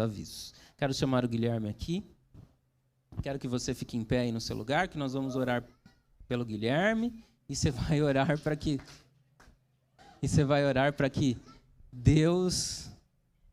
avisos. Quero chamar o Guilherme aqui. Quero que você fique em pé aí no seu lugar, que nós vamos orar pelo Guilherme. E você vai orar para que Deus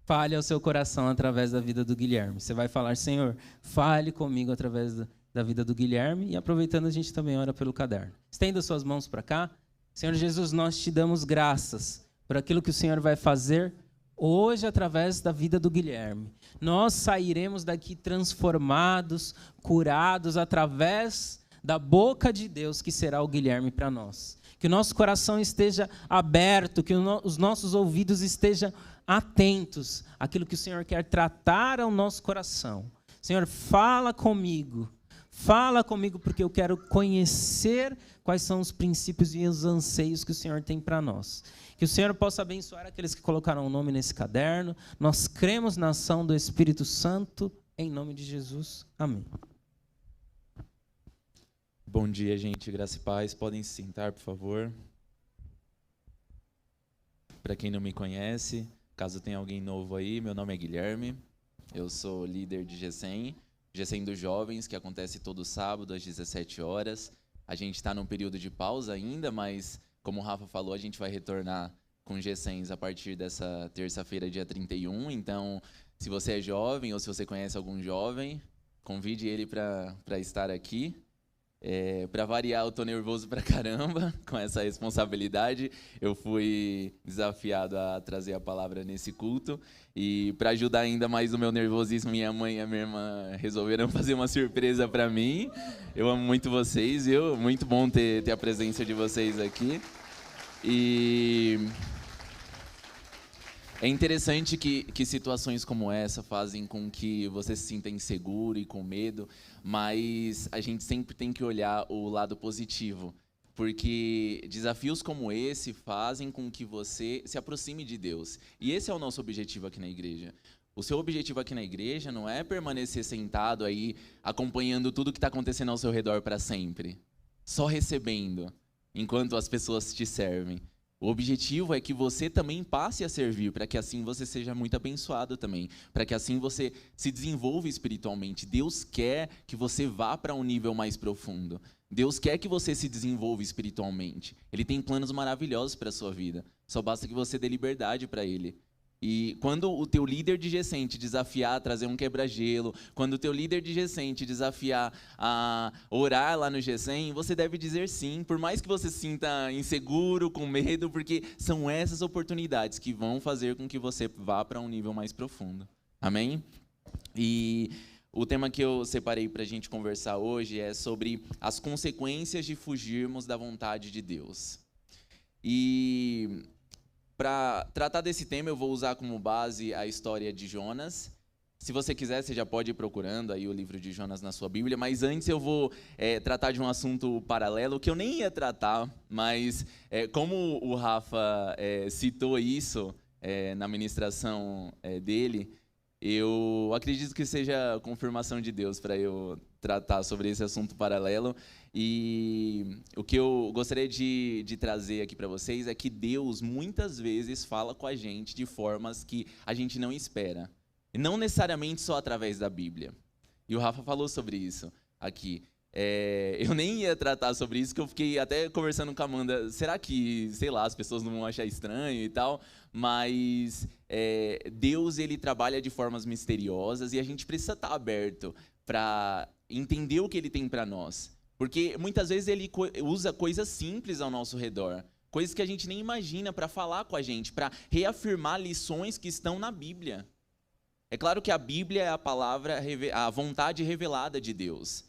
fale ao seu coração através da vida do Guilherme. Você vai falar: Senhor, fale comigo através da vida do Guilherme. E aproveitando, a gente também ora pelo caderno. Estenda suas mãos para cá. Senhor Jesus, nós te damos graças por aquilo que o Senhor vai fazer hoje através da vida do Guilherme. Nós sairemos daqui transformados, curados através da boca de Deus, que será o Guilherme para nós. Que o nosso coração esteja aberto, que os nossos ouvidos estejam atentos àquilo que o Senhor quer tratar ao nosso coração. Senhor, fala comigo porque eu quero conhecer quais são os princípios e os anseios que o Senhor tem para nós. Que o Senhor possa abençoar aqueles que colocaram o nome nesse caderno. Nós cremos na ação do Espírito Santo, em nome de Jesus. Amém. Bom dia, gente. Graça e paz. Podem se sentar, por favor. Para quem não me conhece, caso tenha alguém novo aí, meu nome é Guilherme. Eu sou líder de GESEM dos Jovens, que acontece todo sábado às 17 horas. A gente está num período de pausa ainda, mas, como o Rafa falou, a gente vai retornar com GESEMs a partir dessa terça-feira, dia 31. Então, se você é jovem ou se você conhece algum jovem, convide ele para estar aqui. Para variar, eu tô nervoso pra caramba com essa responsabilidade. Eu fui desafiado a trazer a palavra nesse culto. E para ajudar ainda mais o meu nervosismo, minha mãe e a minha irmã resolveram fazer uma surpresa para mim. Eu amo muito vocês, viu? Muito bom ter a presença de vocês aqui. E é interessante que situações como essa fazem com que você se sinta inseguro e com medo, mas a gente sempre tem que olhar o lado positivo, porque desafios como esse fazem com que você se aproxime de Deus. E esse é o nosso objetivo aqui na igreja. O seu objetivo aqui na igreja não é permanecer sentado aí, acompanhando tudo que está acontecendo ao seu redor para sempre, só recebendo, enquanto as pessoas te servem. O objetivo é que você também passe a servir, para que assim você seja muito abençoado também, para que assim você se desenvolva espiritualmente. Deus quer que você vá para um nível mais profundo. Deus quer que você se desenvolva espiritualmente. Ele tem planos maravilhosos para a sua vida. Só basta que você dê liberdade para Ele. E quando o teu líder de GESEM te desafiar a trazer um quebra-gelo, quando o teu líder de GESEM te desafiar a orar lá no GESEM, você deve dizer sim, por mais que você se sinta inseguro, com medo, porque são essas oportunidades que vão fazer com que você vá para um nível mais profundo. Amém? E o tema que eu separei para a gente conversar hoje é sobre as consequências de fugirmos da vontade de Deus. E para tratar desse tema, eu vou usar como base a história de Jonas. Se você quiser, você já pode ir procurando aí o livro de Jonas na sua Bíblia, mas antes eu vou tratar de um assunto paralelo que eu nem ia tratar, mas como o Rafa citou isso na ministração dele, eu acredito que seja confirmação de Deus para eu tratar sobre esse assunto paralelo. E o que eu gostaria de trazer aqui para vocês é que Deus muitas vezes fala com a gente de formas que a gente não espera. E não necessariamente só através da Bíblia. E o Rafa falou sobre isso aqui. Eu nem ia tratar sobre isso, que eu fiquei até conversando com a Amanda. Será que, sei lá, as pessoas não vão achar estranho e tal? Mas Deus, ele trabalha de formas misteriosas e a gente precisa estar aberto para entender o que ele tem para nós. Porque muitas vezes ele usa coisas simples ao nosso redor, coisas que a gente nem imagina para falar com a gente, para reafirmar lições que estão na Bíblia. É claro que a Bíblia é a palavra, a vontade revelada de Deus.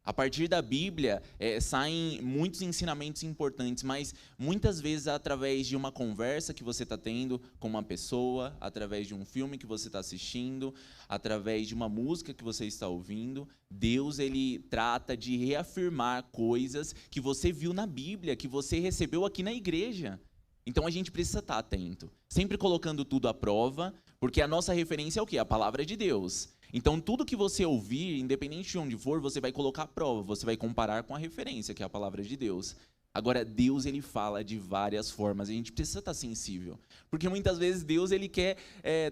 A partir da Bíblia saem muitos ensinamentos importantes, mas muitas vezes através de uma conversa que você está tendo com uma pessoa, através de um filme que você está assistindo, através de uma música que você está ouvindo, Deus, ele trata de reafirmar coisas que você viu na Bíblia, que você recebeu aqui na igreja. Então a gente precisa estar atento, sempre colocando tudo à prova, porque a nossa referência é o quê? A palavra de Deus. Então, tudo que você ouvir, independente de onde for, você vai colocar à prova, você vai comparar com a referência, que é a palavra de Deus. Agora, Deus, ele fala de várias formas. A gente precisa estar sensível. Porque muitas vezes Deus, ele quer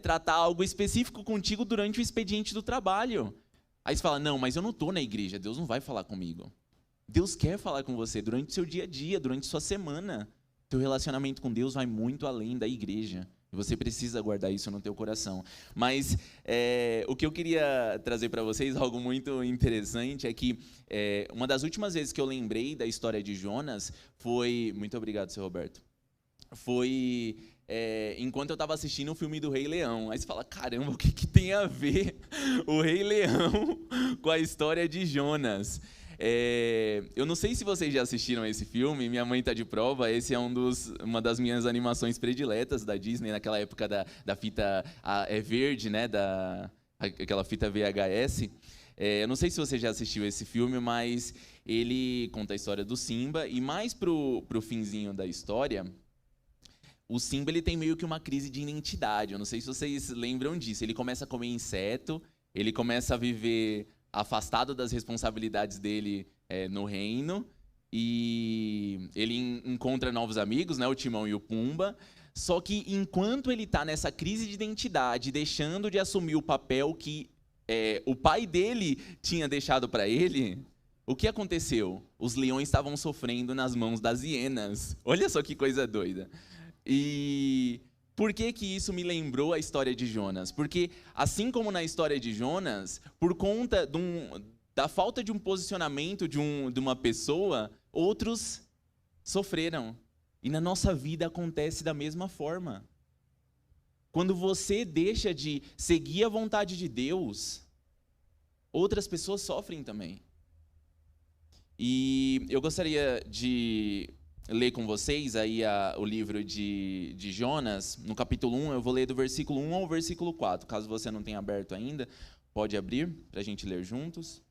tratar algo específico contigo durante o expediente do trabalho. Aí você fala, não, mas eu não estou na igreja, Deus não vai falar comigo. Deus quer falar com você durante o seu dia a dia, durante a sua semana. Teu relacionamento com Deus vai muito além da igreja. E você precisa guardar isso no teu coração. Mas o que eu queria trazer para vocês, algo muito interessante, é que uma das últimas vezes que eu lembrei da história de Jonas foi... Muito obrigado, seu Roberto. Foi enquanto eu estava assistindo o filme do Rei Leão. Aí você fala, caramba, o que tem a ver o Rei Leão com a história de Jonas? Eu não sei se vocês já assistiram esse filme, minha mãe está de prova, esse é uma das minhas animações prediletas da Disney, naquela época da fita verde, né, aquela fita VHS. Eu não sei se você já assistiu esse filme, mas ele conta a história do Simba, e mais pro finzinho da história, o Simba ele tem meio que uma crise de identidade. Eu não sei se vocês lembram disso. Ele começa a comer inseto, ele começa a viver afastado das responsabilidades dele no reino, e ele encontra novos amigos, né, o Timão e o Pumba. Só que enquanto ele está nessa crise de identidade, deixando de assumir o papel que o pai dele tinha deixado para ele, o que aconteceu? Os leões estavam sofrendo nas mãos das hienas. Olha só que coisa doida. E por que isso me lembrou a história de Jonas? Porque, assim como na história de Jonas, por conta da falta de um posicionamento de uma pessoa, outros sofreram. E na nossa vida acontece da mesma forma. Quando você deixa de seguir a vontade de Deus, outras pessoas sofrem também. E eu gostaria de ler com vocês aí o livro de Jonas, no capítulo 1, eu vou ler do versículo 1 ao versículo 4. Caso você não tenha aberto ainda, pode abrir para a gente ler juntos.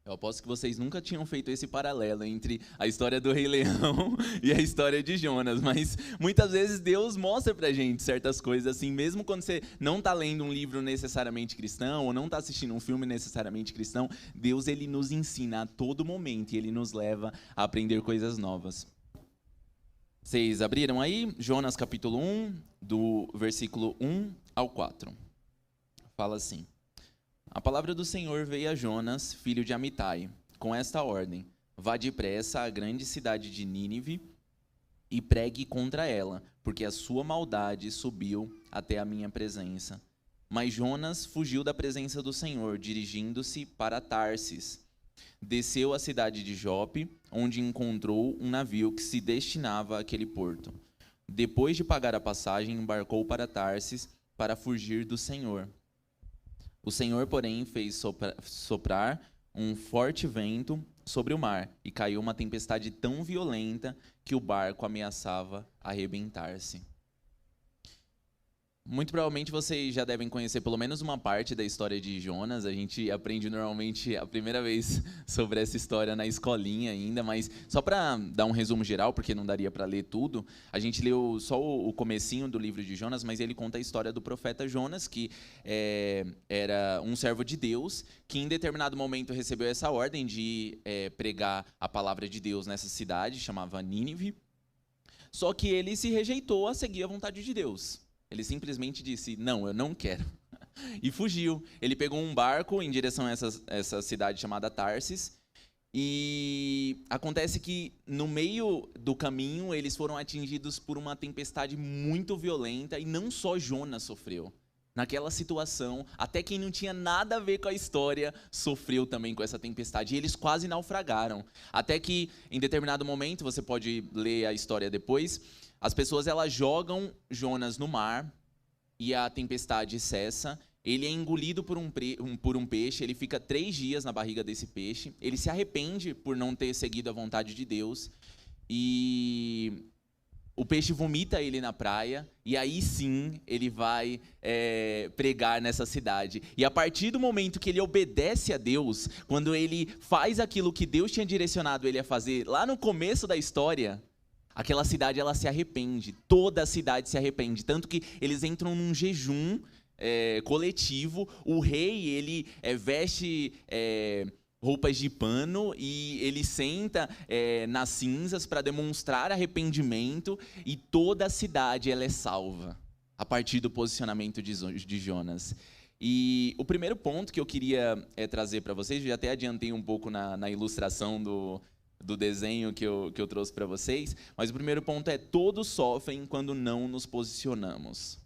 Eu aposto que vocês nunca tinham feito esse paralelo entre a história do Rei Leão e a história de Jonas, mas muitas vezes Deus mostra pra gente certas coisas assim, mesmo quando você não está lendo um livro necessariamente cristão, ou não está assistindo um filme necessariamente cristão, Deus ele nos ensina a todo momento e ele nos leva a aprender coisas novas. Vocês abriram aí? Jonas capítulo 1, do versículo 1 ao 4. Fala assim: A palavra do Senhor veio a Jonas, filho de Amitai, com esta ordem: vá depressa à grande cidade de Nínive e pregue contra ela, porque a sua maldade subiu até a minha presença. Mas Jonas fugiu da presença do Senhor, dirigindo-se para Tarsis. Desceu à cidade de Jope, onde encontrou um navio que se destinava àquele porto. Depois de pagar a passagem, embarcou para Tarsis para fugir do Senhor. O Senhor, porém, fez soprar um forte vento sobre o mar, e caiu uma tempestade tão violenta que o barco ameaçava arrebentar-se. Muito provavelmente vocês já devem conhecer pelo menos uma parte da história de Jonas. A gente aprende normalmente a primeira vez sobre essa história na escolinha ainda, mas só para dar um resumo geral, porque não daria para ler tudo, a gente leu só o comecinho do livro de Jonas, mas ele conta a história do profeta Jonas, que era um servo de Deus, que em determinado momento recebeu essa ordem de pregar a palavra de Deus nessa cidade, chamava Nínive, só que ele se rejeitou a seguir a vontade de Deus. Ele simplesmente disse, não, eu não quero. E fugiu. Ele pegou um barco em direção a essa cidade chamada Tarsis. E acontece que no meio do caminho eles foram atingidos por uma tempestade muito violenta. E não só Jonas sofreu. Naquela situação, até quem não tinha nada a ver com a história sofreu também com essa tempestade. E eles quase naufragaram. Até que em determinado momento, você pode ler a história depois, as pessoas elas jogam Jonas no mar e a tempestade cessa. Ele é engolido por um peixe, ele fica 3 dias na barriga desse peixe. Ele se arrepende por não ter seguido a vontade de Deus. E o peixe vomita ele na praia. E aí sim ele vai pregar nessa cidade. E a partir do momento que ele obedece a Deus, quando ele faz aquilo que Deus tinha direcionado ele a fazer lá no começo da história, aquela cidade ela se arrepende, toda a cidade se arrepende, tanto que eles entram num jejum coletivo. O rei, ele veste roupas de pano e ele senta nas cinzas para demonstrar arrependimento, e toda a cidade ela é salva a partir do posicionamento de Jonas. E o primeiro ponto que eu queria trazer para vocês, eu até adiantei um pouco na ilustração do desenho que eu trouxe para vocês, mas o primeiro ponto é: todos sofrem quando não nos posicionamos.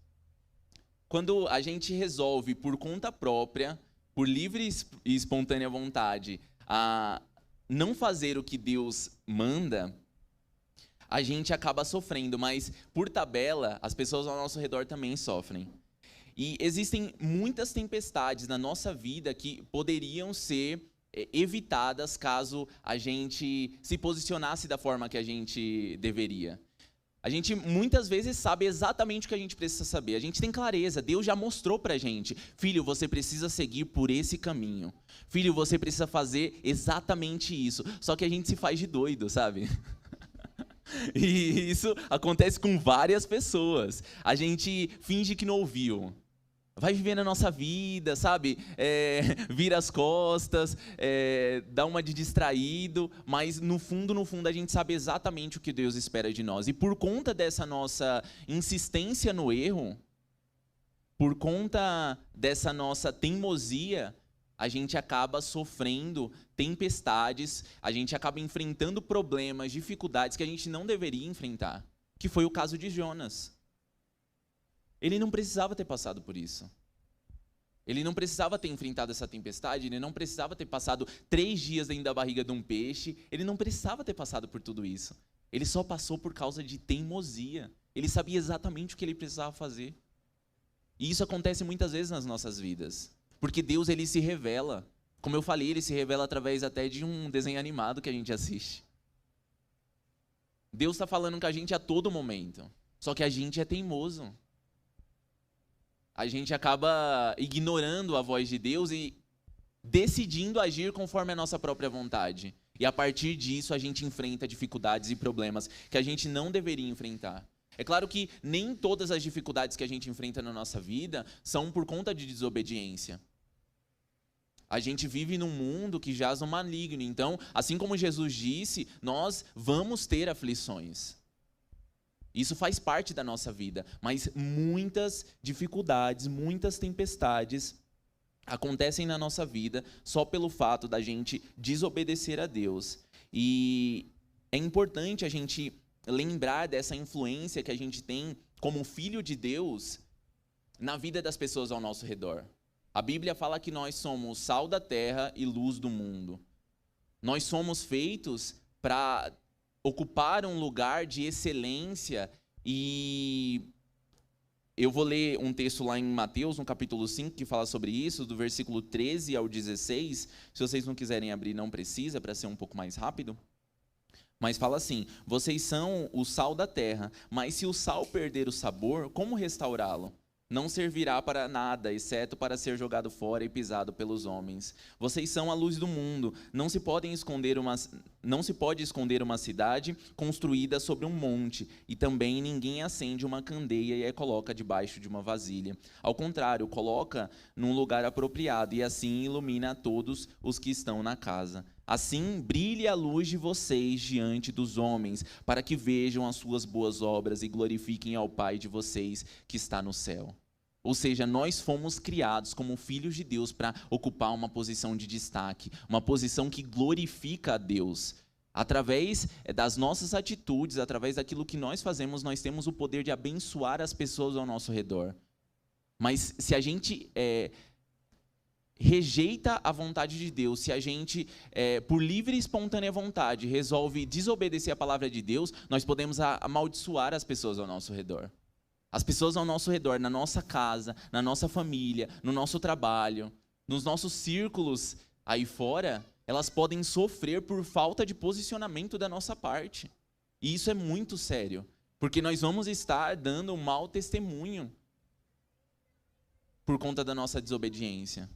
Quando a gente resolve por conta própria, por livre e espontânea vontade, a não fazer o que Deus manda, a gente acaba sofrendo, mas por tabela, as pessoas ao nosso redor também sofrem. E existem muitas tempestades na nossa vida que poderiam ser evitadas caso a gente se posicionasse da forma que a gente deveria. A gente muitas vezes sabe exatamente o que a gente precisa saber. A gente tem clareza. Deus já mostrou pra gente: filho, você precisa seguir por esse caminho. Filho, você precisa fazer exatamente isso. Só que a gente se faz de doido, sabe? E isso acontece com várias pessoas. A gente finge que não ouviu. Vai vivendo a nossa vida, sabe? Vira as costas, dá uma de distraído, mas no fundo a gente sabe exatamente o que Deus espera de nós. E por conta dessa nossa insistência no erro, por conta dessa nossa teimosia, a gente acaba sofrendo tempestades, a gente acaba enfrentando problemas, dificuldades que a gente não deveria enfrentar, que foi o caso de Jonas. Ele não precisava ter passado por isso. Ele não precisava ter enfrentado essa tempestade, ele não precisava ter passado 3 dias dentro da barriga de um peixe, ele não precisava ter passado por tudo isso. Ele só passou por causa de teimosia. Ele sabia exatamente o que ele precisava fazer. E isso acontece muitas vezes nas nossas vidas, porque Deus, ele se revela. Como eu falei, ele se revela através até de um desenho animado que a gente assiste. Deus está falando com a gente a todo momento, só que a gente é teimoso. A gente acaba ignorando a voz de Deus e decidindo agir conforme a nossa própria vontade. E a partir disso a gente enfrenta dificuldades e problemas que a gente não deveria enfrentar. É claro que nem todas as dificuldades que a gente enfrenta na nossa vida são por conta de desobediência. A gente vive num mundo que jaz no maligno. Então, assim como Jesus disse, nós vamos ter aflições. Isso faz parte da nossa vida, mas muitas dificuldades, muitas tempestades acontecem na nossa vida só pelo fato da gente desobedecer a Deus. E é importante a gente lembrar dessa influência que a gente tem como filho de Deus na vida das pessoas ao nosso redor. A Bíblia fala que nós somos sal da terra e luz do mundo. Nós somos feitos para ocupar um lugar de excelência, e eu vou ler um texto lá em Mateus, no capítulo 5, que fala sobre isso, do versículo 13 ao 16. Se vocês não quiserem abrir, não precisa, para ser um pouco mais rápido. Mas fala assim: vocês são o sal da terra, mas se o sal perder o sabor, como restaurá-lo? Não servirá para nada, exceto para ser jogado fora e pisado pelos homens. Vocês são a luz do mundo. Não se pode esconder uma cidade construída sobre um monte, e também ninguém acende uma candeia e a coloca debaixo de uma vasilha. Ao contrário, coloca num lugar apropriado, e assim ilumina a todos os que estão na casa. Assim brilhe a luz de vocês diante dos homens, para que vejam as suas boas obras e glorifiquem ao Pai de vocês que está no céu. Ou seja, nós fomos criados como filhos de Deus para ocupar uma posição de destaque, uma posição que glorifica a Deus. Através das nossas atitudes, através daquilo que nós fazemos, nós temos o poder de abençoar as pessoas ao nosso redor. Mas se a gente rejeita a vontade de Deus, se a gente, por livre e espontânea vontade, resolve desobedecer a palavra de Deus, nós podemos amaldiçoar as pessoas ao nosso redor. As pessoas ao nosso redor, na nossa casa, na nossa família, no nosso trabalho, nos nossos círculos aí fora, elas podem sofrer por falta de posicionamento da nossa parte. E isso é muito sério, porque nós vamos estar dando um mau testemunho por conta da nossa desobediência.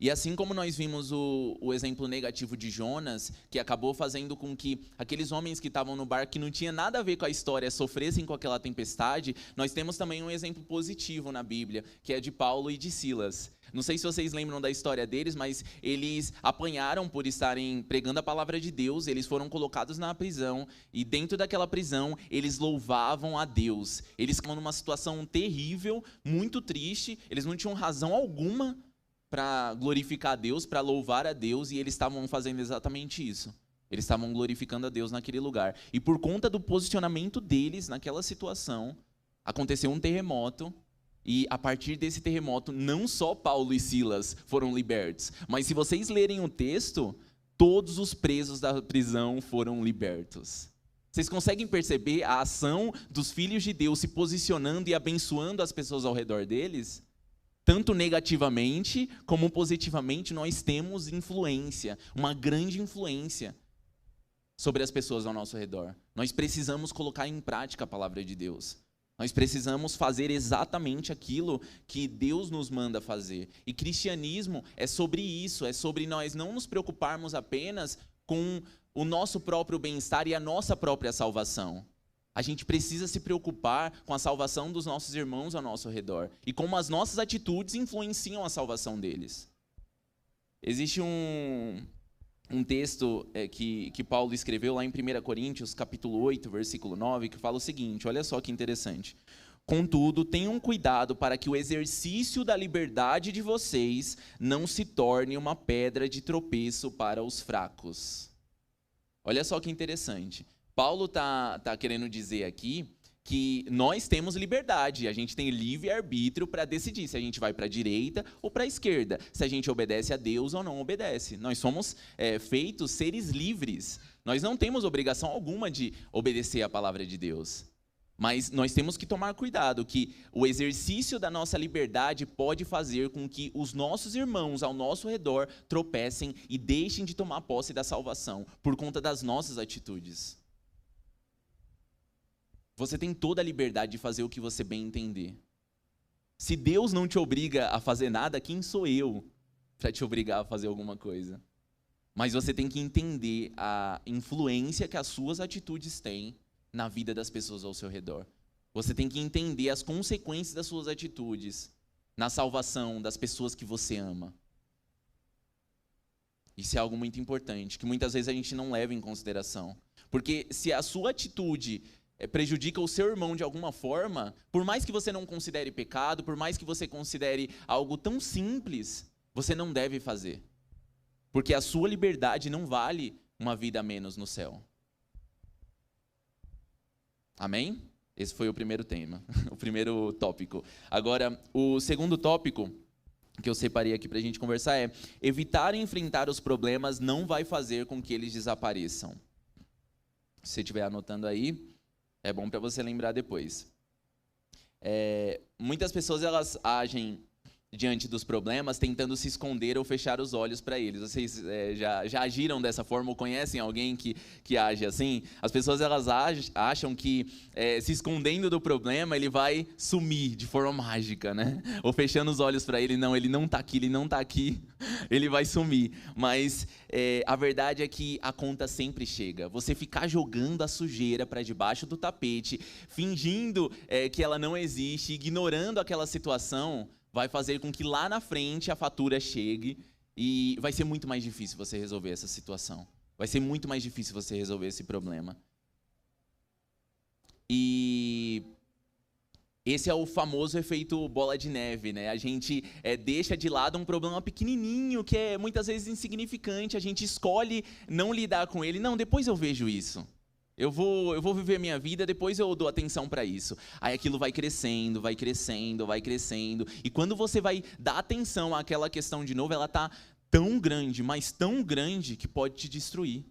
E assim como nós vimos o exemplo negativo de Jonas, que acabou fazendo com que aqueles homens que estavam no barco, que não tinha nada a ver com a história, sofressem com aquela tempestade, nós temos também um exemplo positivo na Bíblia, que é de Paulo e de Silas. Não sei se vocês lembram da história deles, mas eles apanharam por estarem pregando a palavra de Deus, eles foram colocados na prisão, e dentro daquela prisão, eles louvavam a Deus. Eles estavam numa situação terrível, muito triste, eles não tinham razão alguma para glorificar a Deus, para louvar a Deus, e eles estavam fazendo exatamente isso. Eles estavam glorificando a Deus naquele lugar. E por conta do posicionamento deles naquela situação, aconteceu um terremoto, e a partir desse terremoto, não só Paulo e Silas foram libertos, mas se vocês lerem o texto, todos os presos da prisão foram libertos. Vocês conseguem perceber a ação dos filhos de Deus se posicionando e abençoando as pessoas ao redor deles? Tanto negativamente como positivamente, nós temos influência, uma grande influência sobre as pessoas ao nosso redor. Nós precisamos colocar em prática a palavra de Deus. Nós precisamos fazer exatamente aquilo que Deus nos manda fazer. E cristianismo é sobre isso, é sobre nós não nos preocuparmos apenas com o nosso próprio bem-estar e a nossa própria salvação. A gente precisa se preocupar com a salvação dos nossos irmãos ao nosso redor e como as nossas atitudes influenciam a salvação deles. Existe um texto que Paulo escreveu lá em 1 Coríntios, capítulo 8, versículo 9, que fala o seguinte, olha só que interessante. Contudo, tenham cuidado para que o exercício da liberdade de vocês não se torne uma pedra de tropeço para os fracos. Olha só que interessante. Paulo tá querendo dizer aqui que nós temos liberdade, a gente tem livre-arbítrio para decidir se a gente vai para a direita ou para a esquerda, se a gente obedece a Deus ou não obedece. Nós somos feitos seres livres, nós não temos obrigação alguma de obedecer a palavra de Deus. Mas nós temos que tomar cuidado, que o exercício da nossa liberdade pode fazer com que os nossos irmãos ao nosso redor tropecem e deixem de tomar posse da salvação por conta das nossas atitudes. Você tem toda a liberdade de fazer o que você bem entender. Se Deus não te obriga a fazer nada, quem sou eu para te obrigar a fazer alguma coisa? Mas você tem que entender a influência que as suas atitudes têm na vida das pessoas ao seu redor. Você tem que entender as consequências das suas atitudes na salvação das pessoas que você ama. Isso é algo muito importante, que muitas vezes a gente não leva em consideração. Porque se a sua atitude prejudica o seu irmão de alguma forma, por mais que você não considere pecado, por mais que você considere algo tão simples, você não deve fazer. Porque a sua liberdade não vale uma vida a menos no céu. Amém? Esse foi o primeiro tema, o primeiro tópico. Agora, o segundo tópico que eu separei aqui para a gente conversar é: evitar enfrentar os problemas não vai fazer com que eles desapareçam. Se você estiver anotando aí, é bom para você lembrar depois. Muitas pessoas elas agem diante dos problemas tentando se esconder ou fechar os olhos para eles. Vocês já agiram dessa forma ou conhecem alguém que age assim? As pessoas elas acham que se escondendo do problema ele vai sumir de forma mágica, né? Ou fechando os olhos para ele, não, ele não está aqui, ele não está aqui, ele vai sumir. Mas a verdade é que a conta sempre chega. Você ficar jogando a sujeira para debaixo do tapete, fingindo que ela não existe, ignorando aquela situação, vai fazer com que lá na frente a fatura chegue e vai ser muito mais difícil você resolver essa situação. Vai ser muito mais difícil você resolver esse problema. E esse é o famoso efeito bola de neve, né? A gente deixa de lado um problema pequenininho, que é muitas vezes insignificante, a gente escolhe não lidar com ele. Não, depois eu vejo isso. Eu vou viver a minha vida, depois eu dou atenção para isso. Aí aquilo vai crescendo, vai crescendo, vai crescendo. E quando você vai dar atenção àquela questão de novo, ela está tão grande, mas tão grande, que pode te destruir.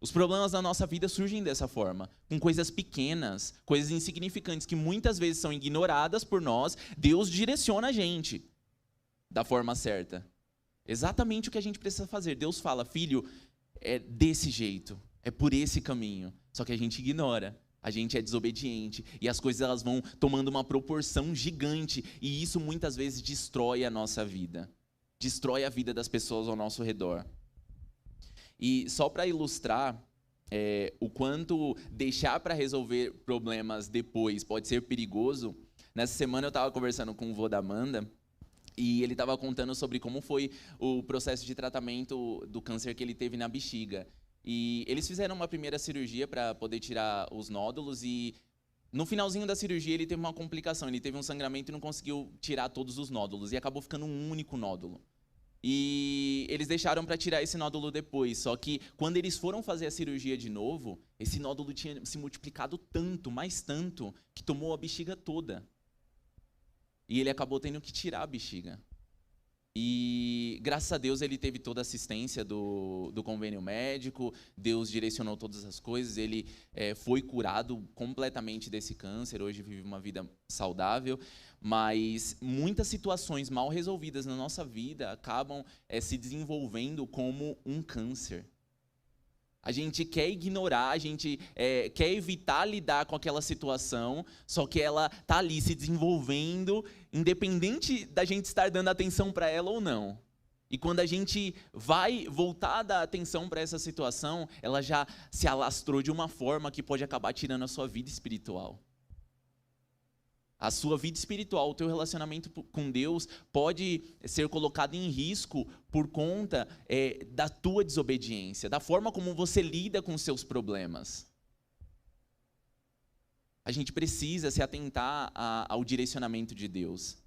Os problemas da nossa vida surgem dessa forma, com coisas pequenas, coisas insignificantes, que muitas vezes são ignoradas por nós. Deus direciona a gente da forma certa. Exatamente o que a gente precisa fazer. Deus fala: filho, é desse jeito, é por esse caminho. Só que a gente ignora, a gente é desobediente e as coisas elas vão tomando uma proporção gigante e isso muitas vezes destrói a nossa vida. destrói a vida das pessoas ao nosso redor. E só para ilustrar o quanto deixar para resolver problemas depois pode ser perigoso, nessa semana eu estava conversando com o vô da Amanda e ele estava contando sobre como foi o processo de tratamento do câncer que ele teve na bexiga. E eles fizeram uma primeira cirurgia para poder tirar os nódulos e no finalzinho da cirurgia ele teve uma complicação, ele teve um sangramento e não conseguiu tirar todos os nódulos e acabou ficando um único nódulo. E eles deixaram para tirar esse nódulo depois, só que quando eles foram fazer a cirurgia de novo, esse nódulo tinha se multiplicado tanto, mais tanto, que tomou a bexiga toda. E ele acabou tendo que tirar a bexiga. E graças a Deus ele teve toda a assistência do convênio médico, Deus direcionou todas as coisas, ele foi curado completamente desse câncer, hoje vive uma vida saudável, mas muitas situações mal resolvidas na nossa vida acabam se desenvolvendo como um câncer. A gente quer ignorar, a gente quer evitar lidar com aquela situação, só que ela está ali se desenvolvendo, independente da gente estar dando atenção para ela ou não. E quando a gente vai voltar a dar atenção para essa situação, ela já se alastrou de uma forma que pode acabar tirando a sua vida espiritual. A sua vida espiritual, o teu relacionamento com Deus pode ser colocado em risco por conta da tua desobediência, da forma como você lida com os seus problemas. A gente precisa se atentar ao direcionamento de Deus,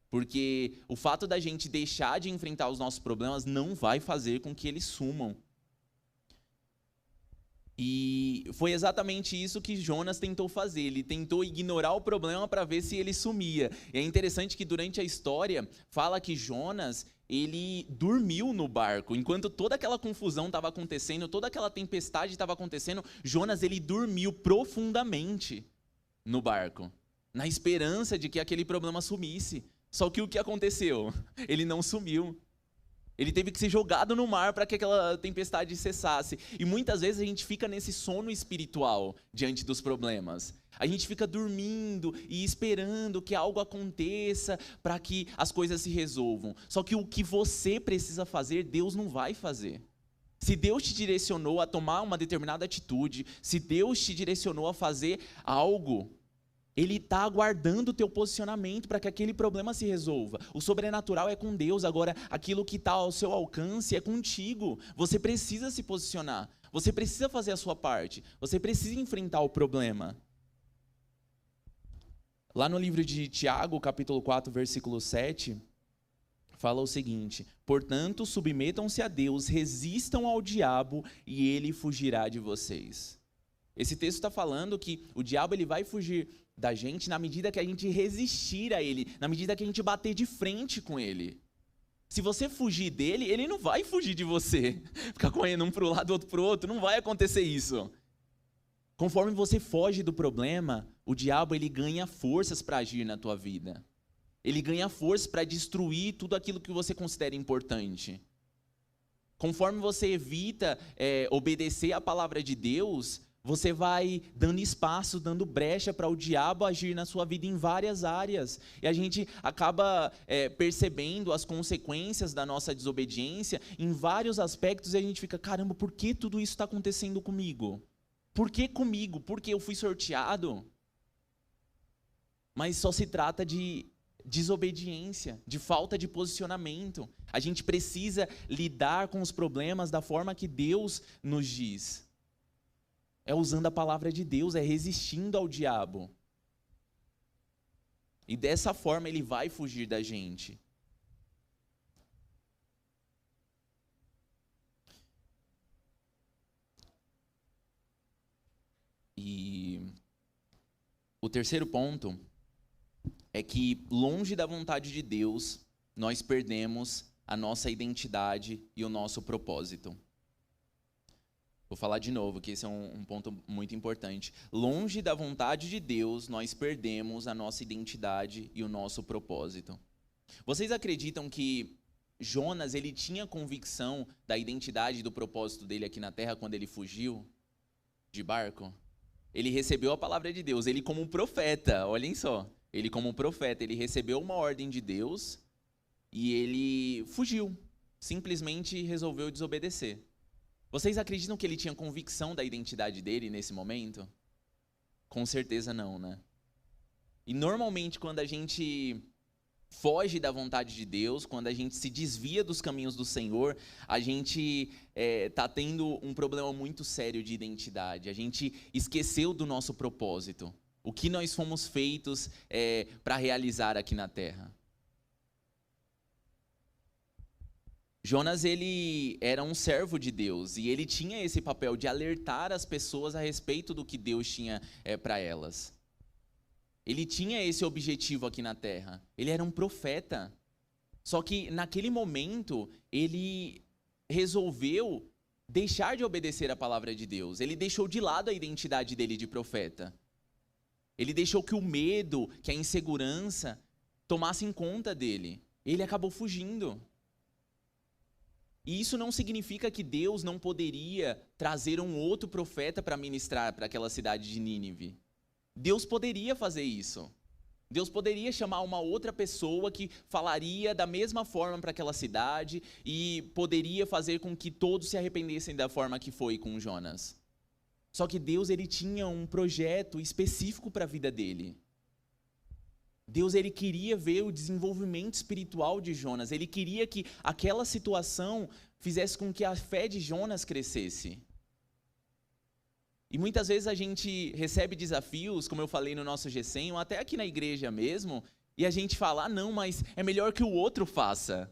porque o fato da gente deixar de enfrentar os nossos problemas não vai fazer com que eles sumam. E foi exatamente isso que Jonas tentou fazer. Ele tentou ignorar o problema para ver se ele sumia. E é interessante que durante a história fala que Jonas, ele dormiu no barco. Enquanto toda aquela confusão estava acontecendo, toda aquela tempestade estava acontecendo, Jonas ele dormiu profundamente no barco, na esperança de que aquele problema sumisse. Só que o que aconteceu? Ele não sumiu. Ele teve que ser jogado no mar para que aquela tempestade cessasse. E muitas vezes a gente fica nesse sono espiritual diante dos problemas. A gente fica dormindo e esperando que algo aconteça para que as coisas se resolvam. Só que o que você precisa fazer, Deus não vai fazer. Se Deus te direcionou a tomar uma determinada atitude, se Deus te direcionou a fazer algo, Ele está aguardando o teu posicionamento para que aquele problema se resolva. O sobrenatural é com Deus, agora aquilo que está ao seu alcance é contigo. Você precisa se posicionar, você precisa fazer a sua parte, você precisa enfrentar o problema. Lá no livro de Tiago, capítulo 4, versículo 7, fala o seguinte: portanto, submetam-se a Deus, resistam ao diabo e ele fugirá de vocês. Esse texto está falando que o diabo ele vai fugir da gente na medida que a gente resistir a ele, na medida que a gente bater de frente com ele. Se você fugir dele, ele não vai fugir de você. Ficar correndo um para o lado, outro para o outro, não vai acontecer isso. Conforme você foge do problema, o diabo ele ganha forças para agir na tua vida. Ele ganha forças para destruir tudo aquilo que você considera importante. Conforme você evita obedecer à palavra de Deus, você vai dando espaço, dando brecha para o diabo agir na sua vida em várias áreas. E a gente acaba percebendo as consequências da nossa desobediência em vários aspectos e a gente fica, caramba, por que tudo isso está acontecendo comigo? Por que comigo? Por que eu fui sorteado? Mas só se trata de desobediência, de falta de posicionamento. A gente precisa lidar com os problemas da forma que Deus nos diz. É usando a palavra de Deus, é resistindo ao diabo. E dessa forma ele vai fugir da gente. E o terceiro ponto é que, longe da vontade de Deus, nós perdemos a nossa identidade e o nosso propósito. Vou falar de novo, que esse é um ponto muito importante. Longe da vontade de Deus, nós perdemos a nossa identidade e o nosso propósito. Vocês acreditam que Jonas ele tinha convicção da identidade e do propósito dele aqui na terra quando ele fugiu de barco? Ele recebeu a palavra de Deus, ele como um profeta, olhem só. Ele como um profeta, ele recebeu uma ordem de Deus e ele fugiu, simplesmente resolveu desobedecer. Vocês acreditam que ele tinha convicção da identidade dele nesse momento? Com certeza não, né? E normalmente quando a gente foge da vontade de Deus, quando a gente se desvia dos caminhos do Senhor, a gente está tendo um problema muito sério de identidade. A gente esqueceu do nosso propósito, o que nós fomos feitos para realizar aqui na terra. Jonas, ele era um servo de Deus e ele tinha esse papel de alertar as pessoas a respeito do que Deus tinha para elas. Ele tinha esse objetivo aqui na terra. Ele era um profeta. Só que naquele momento, ele resolveu deixar de obedecer a palavra de Deus. Ele deixou de lado a identidade dele de profeta. Ele deixou que o medo, que a insegurança tomassem conta dele. Ele acabou fugindo. E isso não significa que Deus não poderia trazer um outro profeta para ministrar para aquela cidade de Nínive. Deus poderia fazer isso. Deus poderia chamar uma outra pessoa que falaria da mesma forma para aquela cidade e poderia fazer com que todos se arrependessem da forma que foi com Jonas. Só que Deus, ele tinha um projeto específico para a vida dele. Deus, ele queria ver o desenvolvimento espiritual de Jonas. Ele queria que aquela situação fizesse com que a fé de Jonas crescesse. E muitas vezes a gente recebe desafios, como eu falei no nosso GCM, ou até aqui na igreja mesmo, e a gente fala, não, mas é melhor que o outro faça.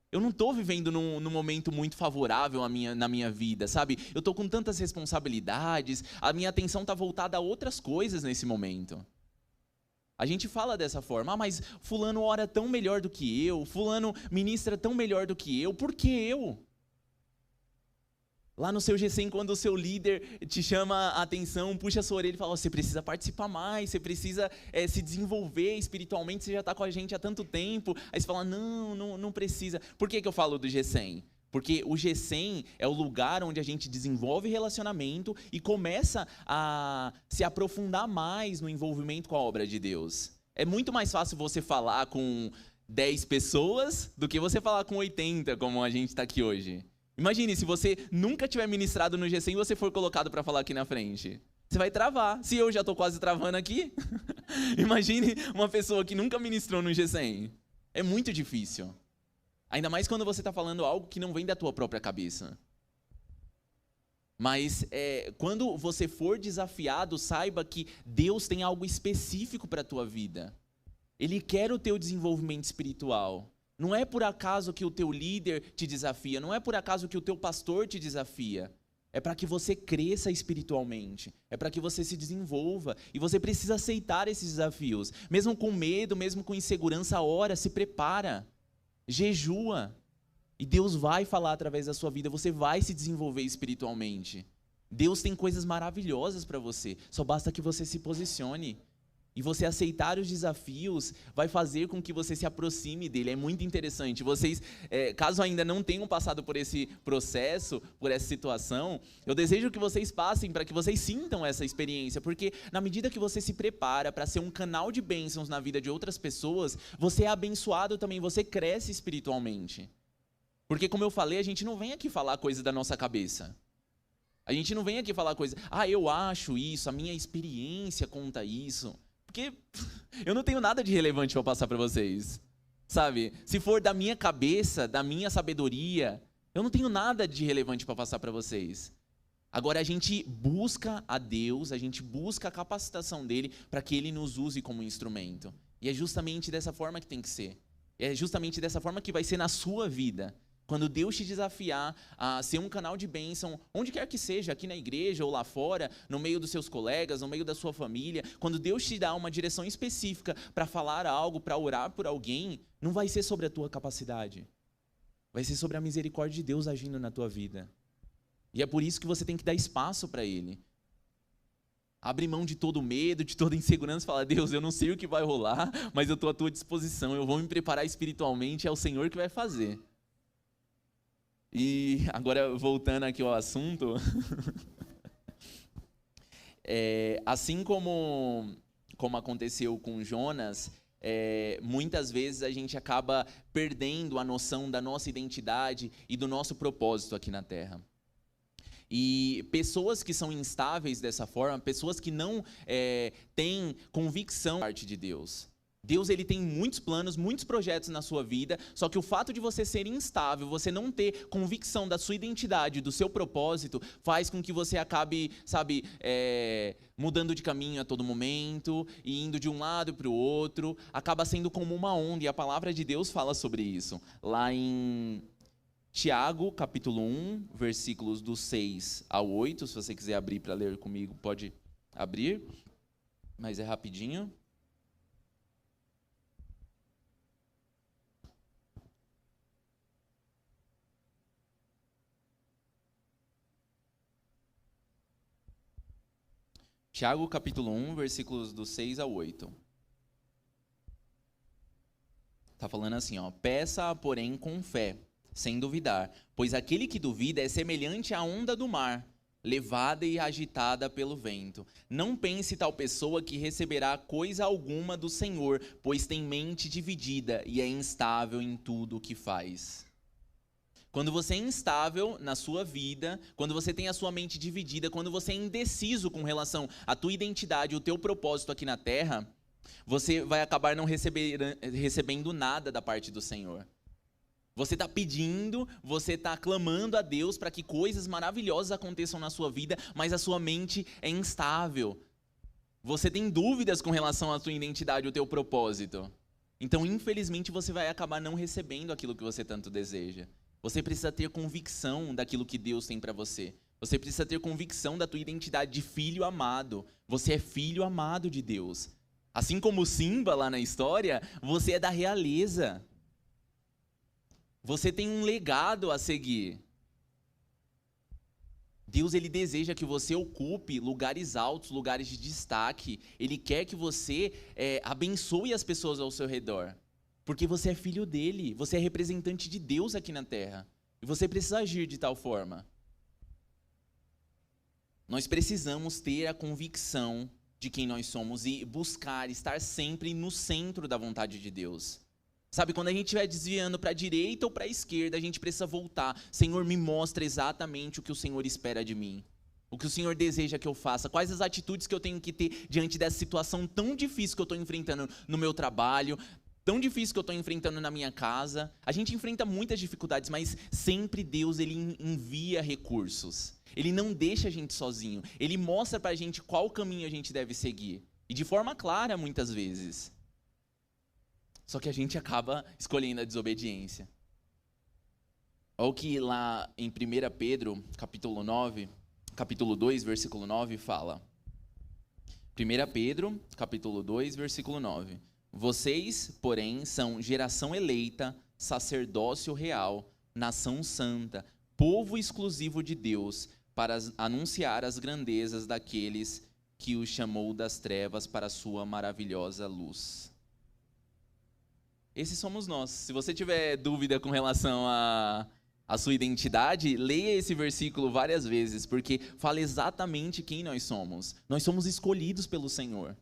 Eu não estou vivendo num momento muito favorável na minha vida, sabe? Eu estou com tantas responsabilidades, a minha atenção está voltada a outras coisas nesse momento. A gente fala dessa forma, mas fulano ora tão melhor do que eu, fulano ministra tão melhor do que eu, por que eu? Lá no seu GCM, quando o seu líder te chama a atenção, puxa a sua orelha e fala, você precisa participar mais, você precisa se desenvolver espiritualmente, você já está com a gente há tanto tempo. Aí você fala, não precisa. Por que eu falo do GCM? Porque o GCM é o lugar onde a gente desenvolve relacionamento e começa a se aprofundar mais no envolvimento com a obra de Deus. É muito mais fácil você falar com 10 pessoas do que você falar com 80, como a gente está aqui hoje. Imagine, se você nunca tiver ministrado no GCM e você for colocado para falar aqui na frente. Você vai travar. Se eu já estou quase travando aqui, imagine uma pessoa que nunca ministrou no GCM. É muito difícil. Ainda mais quando você está falando algo que não vem da tua própria cabeça. Mas quando você for desafiado, saiba que Deus tem algo específico para a tua vida. Ele quer o teu desenvolvimento espiritual. Não é por acaso que o teu líder te desafia, não é por acaso que o teu pastor te desafia. É para que você cresça espiritualmente, é para que você se desenvolva. E você precisa aceitar esses desafios. Mesmo com medo, mesmo com insegurança, ora, se prepara, jejua. E Deus vai falar através da sua vida, você vai se desenvolver espiritualmente. Deus tem coisas maravilhosas para você, só basta que você se posicione. E você aceitar os desafios vai fazer com que você se aproxime dele. É muito interessante. Vocês, caso ainda não tenham passado por esse processo, por essa situação, eu desejo que vocês passem para que vocês sintam essa experiência. Porque na medida que você se prepara para ser um canal de bênçãos na vida de outras pessoas, você é abençoado também, você cresce espiritualmente. Porque como eu falei, a gente não vem aqui falar coisa da nossa cabeça. A gente não vem aqui falar coisa, eu acho isso, a minha experiência conta isso. Porque eu não tenho nada de relevante para passar para vocês, sabe? Se for da minha cabeça, da minha sabedoria, eu não tenho nada de relevante para passar para vocês. Agora a gente busca a Deus, a gente busca a capacitação dele para que ele nos use como instrumento. E é justamente dessa forma que tem que ser. É justamente dessa forma que vai ser na sua vida. Quando Deus te desafiar a ser um canal de bênção, onde quer que seja, aqui na igreja ou lá fora, no meio dos seus colegas, no meio da sua família, quando Deus te dá uma direção específica para falar algo, para orar por alguém, não vai ser sobre a tua capacidade. Vai ser sobre a misericórdia de Deus agindo na tua vida. E é por isso que você tem que dar espaço para Ele. Abre mão de todo medo, de toda insegurança, fala, Deus, eu não sei o que vai rolar, mas eu estou à tua disposição, eu vou me preparar espiritualmente, é o Senhor que vai fazer. E agora, voltando aqui ao assunto, assim como aconteceu com Jonas, muitas vezes a gente acaba perdendo a noção da nossa identidade e do nosso propósito aqui na Terra. E pessoas que são instáveis dessa forma, pessoas que não têm convicção da parte de Deus. Deus, ele tem muitos planos, muitos projetos na sua vida, só que o fato de você ser instável, você não ter convicção da sua identidade, do seu propósito, faz com que você acabe, mudando de caminho a todo momento, e indo de um lado para o outro, acaba sendo como uma onda, e a palavra de Deus fala sobre isso. Lá em Tiago, capítulo 1, versículos do 6 ao 8, se você quiser abrir para ler comigo, pode abrir, mas é rapidinho. Tiago, capítulo 1, versículos do 6 ao 8. Está falando assim, peça, porém, com fé, sem duvidar, pois aquele que duvida é semelhante à onda do mar, levada e agitada pelo vento. Não pense tal pessoa que receberá coisa alguma do Senhor, pois tem mente dividida e é instável em tudo o que faz. Quando você é instável na sua vida, quando você tem a sua mente dividida, quando você é indeciso com relação à tua identidade, o teu propósito aqui na terra, você vai acabar não recebendo nada da parte do Senhor. Você está pedindo, você está clamando a Deus para que coisas maravilhosas aconteçam na sua vida, mas a sua mente é instável. Você tem dúvidas com relação à tua identidade, ao teu propósito. Então, infelizmente, você vai acabar não recebendo aquilo que você tanto deseja. Você precisa ter convicção daquilo que Deus tem para você. Você precisa ter convicção da tua identidade de filho amado. Você é filho amado de Deus. Assim como Simba lá na história, você é da realeza. Você tem um legado a seguir. Deus, ele deseja que você ocupe lugares altos, lugares de destaque. Ele quer que você abençoe as pessoas ao seu redor. Porque você é filho dele, você é representante de Deus aqui na terra. E você precisa agir de tal forma. Nós precisamos ter a convicção de quem nós somos e buscar estar sempre no centro da vontade de Deus. Sabe, quando a gente estiver desviando para a direita ou para a esquerda, a gente precisa voltar. Senhor, me mostra exatamente o que o Senhor espera de mim. O que o Senhor deseja que eu faça. Quais as atitudes que eu tenho que ter diante dessa situação tão difícil que eu estou enfrentando no meu trabalho, tão difícil que eu estou enfrentando na minha casa. A gente enfrenta muitas dificuldades, mas sempre Deus, ele envia recursos. Ele não deixa a gente sozinho. Ele mostra para a gente qual caminho a gente deve seguir. E de forma clara, muitas vezes. Só que a gente acaba escolhendo a desobediência. Olha o que lá em 1 Pedro, capítulo 2, versículo 9, fala. 1 Pedro, capítulo 2, versículo 9. Vocês, porém, são geração eleita, sacerdócio real, nação santa, povo exclusivo de Deus, para anunciar as grandezas daqueles que os chamou das trevas para a sua maravilhosa luz. Esses somos nós. Se você tiver dúvida com relação à sua identidade, leia esse versículo várias vezes, porque fala exatamente quem nós somos. Nós somos escolhidos pelo Senhor.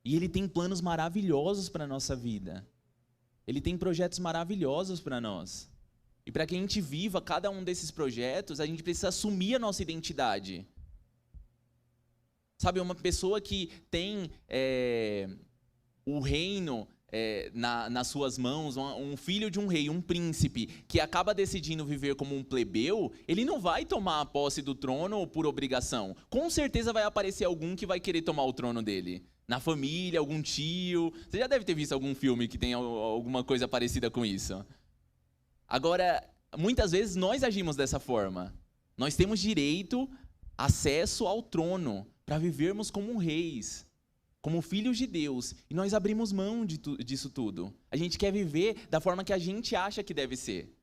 E Ele tem planos maravilhosos para a nossa vida. Ele tem projetos maravilhosos para nós. E para que a gente viva cada um desses projetos, a gente precisa assumir a nossa identidade. Sabe, uma pessoa que tem o reino nas suas mãos, um filho de um rei, um príncipe, que acaba decidindo viver como um plebeu, ele não vai tomar a posse do trono por obrigação. Com certeza vai aparecer algum que vai querer tomar o trono dele. Na família, algum tio. Você já deve ter visto algum filme que tem alguma coisa parecida com isso. Agora, muitas vezes nós agimos dessa forma. Nós temos direito, acesso ao trono, para vivermos como reis, como filhos de Deus. E nós abrimos mão disso tudo. A gente quer viver da forma que a gente acha que deve ser.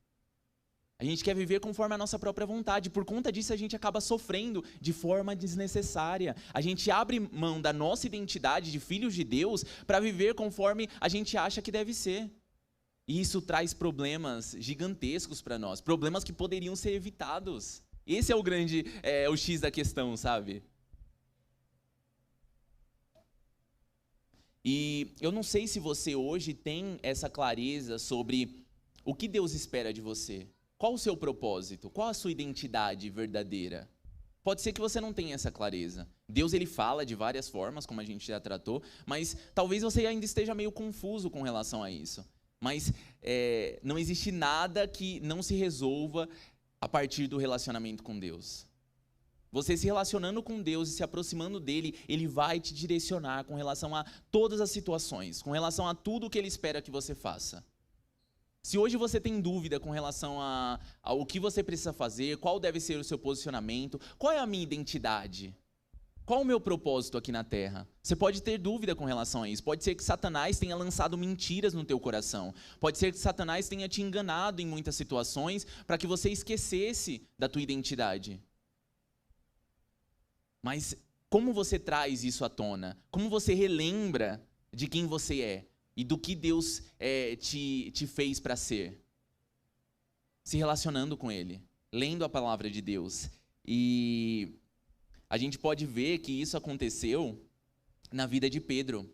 A gente quer viver conforme a nossa própria vontade. Por conta disso, a gente acaba sofrendo de forma desnecessária. A gente abre mão da nossa identidade de filhos de Deus para viver conforme a gente acha que deve ser. E isso traz problemas gigantescos para nós. Problemas que poderiam ser evitados. Esse é o X da questão, sabe? E eu não sei se você hoje tem essa clareza sobre o que Deus espera de você. Qual o seu propósito? Qual a sua identidade verdadeira? Pode ser que você não tenha essa clareza. Deus, ele fala de várias formas, como a gente já tratou, mas talvez você ainda esteja meio confuso com relação a isso. Mas não existe nada que não se resolva a partir do relacionamento com Deus. Você se relacionando com Deus e se aproximando dele, ele vai te direcionar com relação a todas as situações, com relação a tudo o que ele espera que você faça. Se hoje você tem dúvida com relação ao que você precisa fazer, qual deve ser o seu posicionamento, qual é a minha identidade? Qual o meu propósito aqui na Terra? Você pode ter dúvida com relação a isso. Pode ser que Satanás tenha lançado mentiras no teu coração. Pode ser que Satanás tenha te enganado em muitas situações para que você esquecesse da tua identidade. Mas como você traz isso à tona? Como você relembra de quem você é? E do que Deus te fez para ser? Se relacionando com Ele, lendo a palavra de Deus. E a gente pode ver que isso aconteceu na vida de Pedro.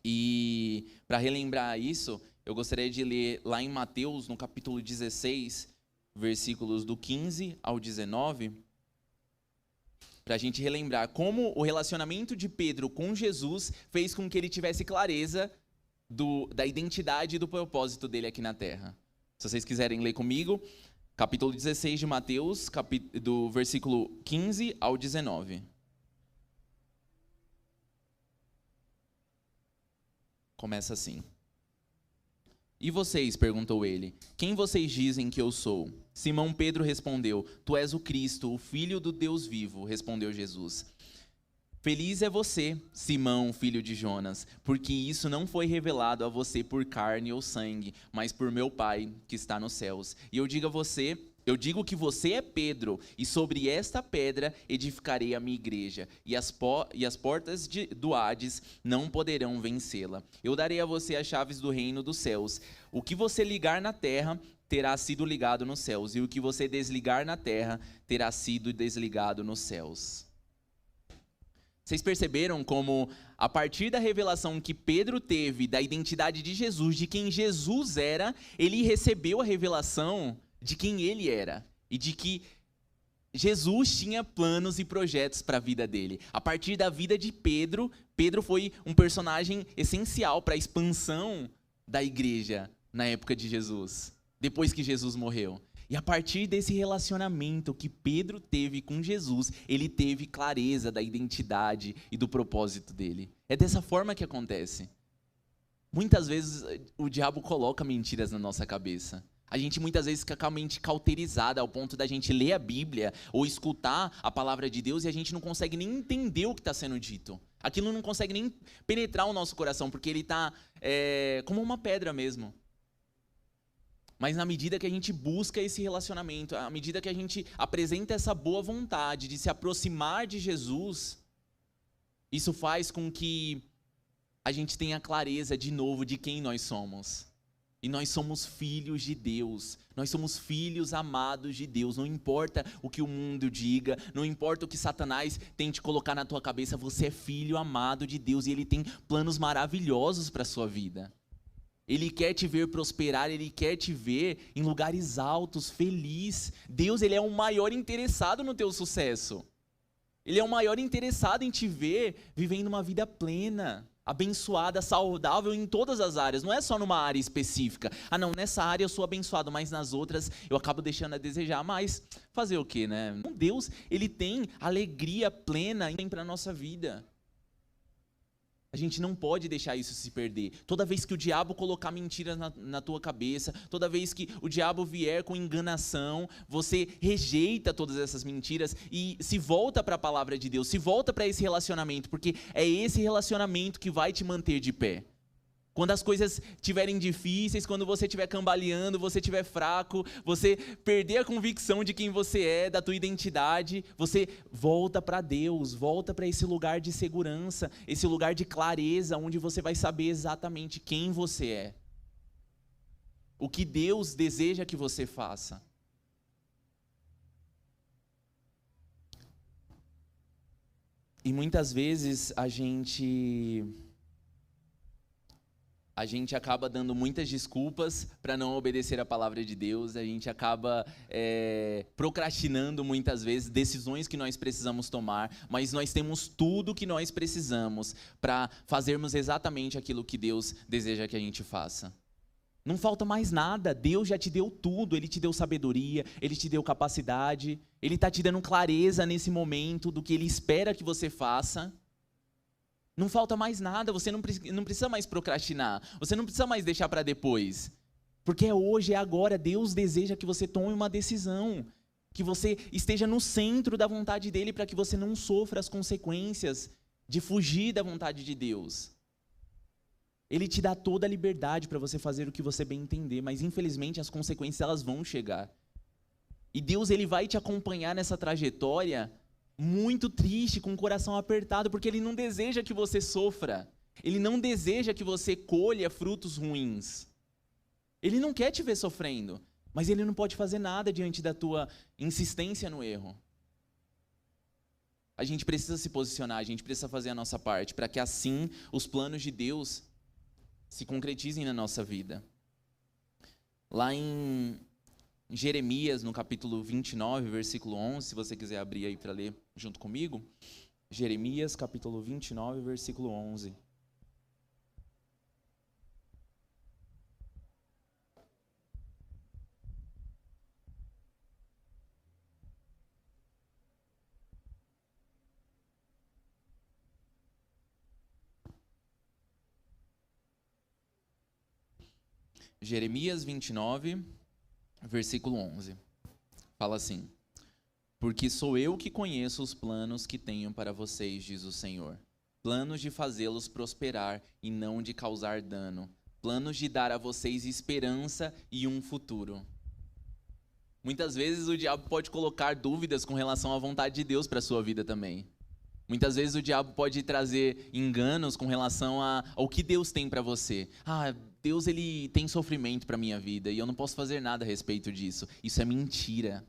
E para relembrar isso, eu gostaria de ler lá em Mateus, no capítulo 16, versículos do 15 ao 19, para a gente relembrar como o relacionamento de Pedro com Jesus fez com que ele tivesse clareza da identidade e do propósito dele aqui na Terra. Se vocês quiserem ler comigo, capítulo 16 de Mateus, do versículo 15 ao 19. Começa assim. E vocês, perguntou ele, quem vocês dizem que eu sou? Simão Pedro respondeu, tu és o Cristo, o Filho do Deus vivo, respondeu Jesus. Feliz é você, Simão, filho de Jonas, porque isso não foi revelado a você por carne ou sangue, mas por meu Pai que está nos céus. E eu digo que você é Pedro, e sobre esta pedra edificarei a minha igreja, e as portas do Hades não poderão vencê-la. Eu darei a você as chaves do reino dos céus. O que você ligar na terra terá sido ligado nos céus, e o que você desligar na terra terá sido desligado nos céus. Vocês perceberam como, a partir da revelação que Pedro teve da identidade de Jesus, de quem Jesus era, ele recebeu a revelação de quem ele era e de que Jesus tinha planos e projetos para a vida dele. A partir da vida de Pedro, Pedro foi um personagem essencial para a expansão da igreja na época de Jesus, depois que Jesus morreu. E a partir desse relacionamento que Pedro teve com Jesus, ele teve clareza da identidade e do propósito dele. É dessa forma que acontece. Muitas vezes o diabo coloca mentiras na nossa cabeça. A gente muitas vezes fica com a mente cauterizada ao ponto da gente ler a Bíblia ou escutar a palavra de Deus e a gente não consegue nem entender o que está sendo dito. Aquilo não consegue nem penetrar o nosso coração, porque ele está como uma pedra mesmo. Mas na medida que a gente busca esse relacionamento, à medida que a gente apresenta essa boa vontade de se aproximar de Jesus, isso faz com que a gente tenha clareza de novo de quem nós somos. E nós somos filhos de Deus, nós somos filhos amados de Deus. Não importa o que o mundo diga, não importa o que Satanás tente colocar na tua cabeça, você é filho amado de Deus e Ele tem planos maravilhosos para a sua vida. Ele quer te ver prosperar, Ele quer te ver em lugares altos, feliz. Deus, Ele é o maior interessado no teu sucesso. Ele é o maior interessado em te ver vivendo uma vida plena, abençoada, saudável em todas as áreas. Não é só numa área específica. Ah não, nessa área eu sou abençoado, mas nas outras eu acabo deixando a desejar. Mas fazer o quê, né? Deus, Ele tem alegria plena para a nossa vida. A gente não pode deixar isso se perder. Toda vez que o diabo colocar mentiras na tua cabeça, toda vez que o diabo vier com enganação, você rejeita todas essas mentiras e se volta para a palavra de Deus, se volta para esse relacionamento, porque é esse relacionamento que vai te manter de pé. Quando as coisas estiverem difíceis, quando você estiver cambaleando, você estiver fraco, você perder a convicção de quem você é, da tua identidade, você volta para Deus, volta para esse lugar de segurança, esse lugar de clareza, onde você vai saber exatamente quem você é. O que Deus deseja que você faça. E muitas vezes a gente a gente acaba dando muitas desculpas para não obedecer a palavra de Deus, a gente acaba procrastinando muitas vezes decisões que nós precisamos tomar, mas nós temos tudo que nós precisamos para fazermos exatamente aquilo que Deus deseja que a gente faça. Não falta mais nada, Deus já te deu tudo, Ele te deu sabedoria, Ele te deu capacidade, Ele está te dando clareza nesse momento do que Ele espera que você faça. Não falta mais nada, você não precisa mais procrastinar, você não precisa mais deixar para depois. Porque é hoje, é agora, Deus deseja que você tome uma decisão, que você esteja no centro da vontade dEle para que você não sofra as consequências de fugir da vontade de Deus. Ele te dá toda a liberdade para você fazer o que você bem entender, mas infelizmente as consequências elas vão chegar. E Deus ele vai te acompanhar nessa trajetória muito triste, com o coração apertado, porque Ele não deseja que você sofra. Ele não deseja que você colha frutos ruins. Ele não quer te ver sofrendo, mas Ele não pode fazer nada diante da tua insistência no erro. A gente precisa se posicionar, a gente precisa fazer a nossa parte, para que assim os planos de Deus se concretizem na nossa vida. Lá em Jeremias, no capítulo 29, versículo 11, se você quiser abrir aí para ler junto comigo. Jeremias, capítulo 29, versículo 11. Jeremias 29, versículo 11. Fala assim: porque sou eu que conheço os planos que tenho para vocês, diz o Senhor. Planos de fazê-los prosperar e não de causar dano. Planos de dar a vocês esperança e um futuro. Muitas vezes o diabo pode colocar dúvidas com relação à vontade de Deus para a sua vida também. Muitas vezes o diabo pode trazer enganos com relação ao que Deus tem para você. Deus ele tem sofrimento para a minha vida e eu não posso fazer nada a respeito disso. Isso é mentira.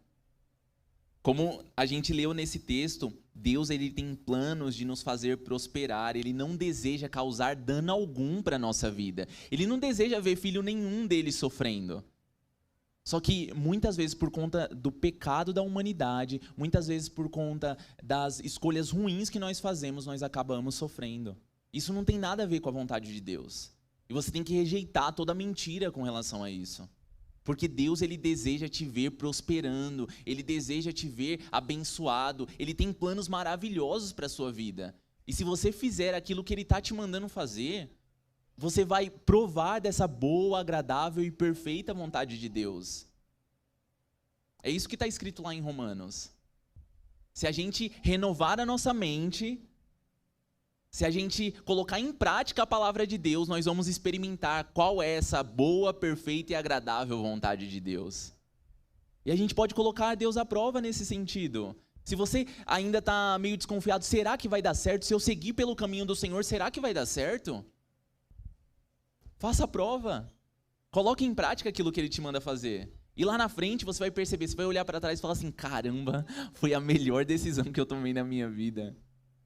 Como a gente leu nesse texto, Deus ele tem planos de nos fazer prosperar. Ele não deseja causar dano algum para a nossa vida. Ele não deseja ver filho nenhum dele sofrendo. Só que muitas vezes por conta do pecado da humanidade, muitas vezes por conta das escolhas ruins que nós fazemos, nós acabamos sofrendo. Isso não tem nada a ver com a vontade de Deus. E você tem que rejeitar toda mentira com relação a isso. Porque Deus ele deseja te ver prosperando, Ele deseja te ver abençoado, Ele tem planos maravilhosos para a sua vida. E se você fizer aquilo que Ele está te mandando fazer, você vai provar dessa boa, agradável e perfeita vontade de Deus. É isso que está escrito lá em Romanos. Se a gente renovar a nossa mente, se a gente colocar em prática a palavra de Deus, nós vamos experimentar qual é essa boa, perfeita e agradável vontade de Deus. E a gente pode colocar Deus à prova nesse sentido. Se você ainda está meio desconfiado, será que vai dar certo? Se eu seguir pelo caminho do Senhor, será que vai dar certo? Faça a prova. Coloque em prática aquilo que Ele te manda fazer. E lá na frente você vai perceber, você vai olhar para trás e falar assim, caramba, foi a melhor decisão que eu tomei na minha vida.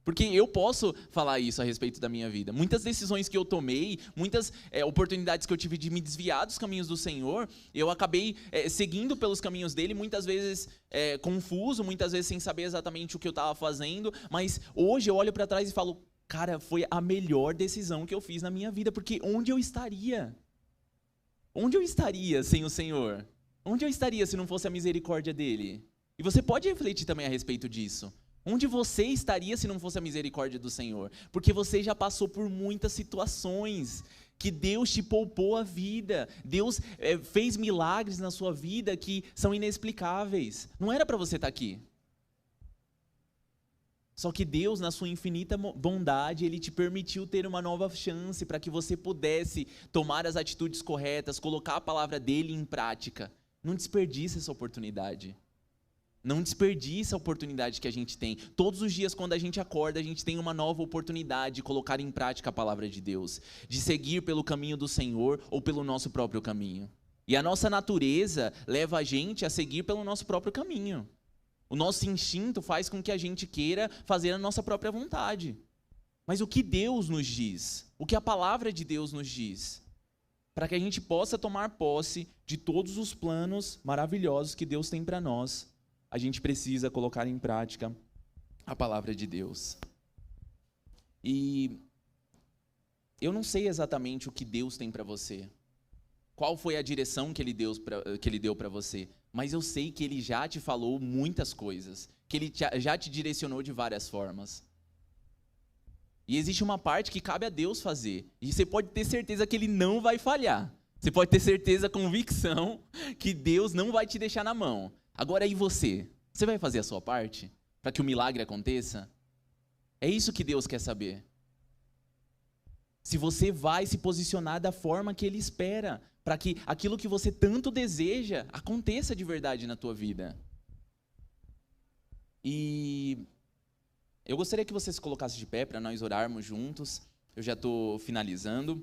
Porque eu posso falar isso a respeito da minha vida. Muitas decisões que eu tomei, muitas oportunidades que eu tive de me desviar dos caminhos do Senhor, eu acabei seguindo pelos caminhos dele, muitas vezes confuso, muitas vezes sem saber exatamente o que eu estava fazendo, mas hoje eu olho para trás e falo, cara, foi a melhor decisão que eu fiz na minha vida, porque onde eu estaria? Onde eu estaria sem o Senhor? Onde eu estaria se não fosse a misericórdia dele? E você pode refletir também a respeito disso. Onde você estaria se não fosse a misericórdia do Senhor? Porque você já passou por muitas situações que Deus te poupou a vida. Deus fez milagres na sua vida que são inexplicáveis. Não era para você estar aqui. Só que Deus, na sua infinita bondade, Ele te permitiu ter uma nova chance para que você pudesse tomar as atitudes corretas, colocar a palavra dEle em prática. Não desperdice essa oportunidade. Não desperdice a oportunidade que a gente tem. Todos os dias, quando a gente acorda, a gente tem uma nova oportunidade de colocar em prática a palavra de Deus, de seguir pelo caminho do Senhor ou pelo nosso próprio caminho. E a nossa natureza leva a gente a seguir pelo nosso próprio caminho. O nosso instinto faz com que a gente queira fazer a nossa própria vontade. Mas o que Deus nos diz? O que a palavra de Deus nos diz? para que a gente possa tomar posse de todos os planos maravilhosos que Deus tem para nós, a gente precisa colocar em prática a palavra de Deus. E eu não sei exatamente o que Deus tem para você, qual foi a direção que Ele deu para você, mas eu sei que Ele já te falou muitas coisas, que Ele já te direcionou de várias formas. E existe uma parte que cabe a Deus fazer, e você pode ter certeza que Ele não vai falhar. Você pode ter certeza, convicção, que Deus não vai te deixar na mão. Agora, e você? Você vai fazer a sua parte para que o milagre aconteça? É isso que Deus quer saber. Se você vai se posicionar da forma que Ele espera, para que aquilo que você tanto deseja aconteça de verdade na tua vida. E eu gostaria que você se colocasse de pé para nós orarmos juntos. Eu já estou finalizando.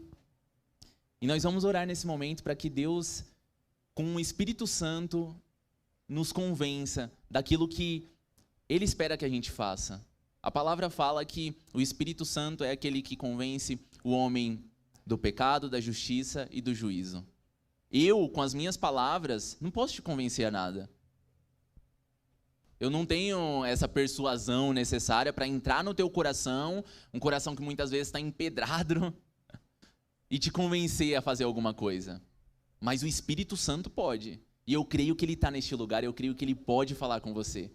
E nós vamos orar nesse momento para que Deus, com o Espírito Santo, nos convença daquilo que Ele espera que a gente faça. A palavra fala que o Espírito Santo é aquele que convence o homem do pecado, da justiça e do juízo. Eu, com as minhas palavras, não posso te convencer a nada. Eu não tenho essa persuasão necessária para entrar no teu coração, um coração que muitas vezes está empedrado, e te convencer a fazer alguma coisa. Mas o Espírito Santo pode. E eu creio que Ele está neste lugar, eu creio que Ele pode falar com você.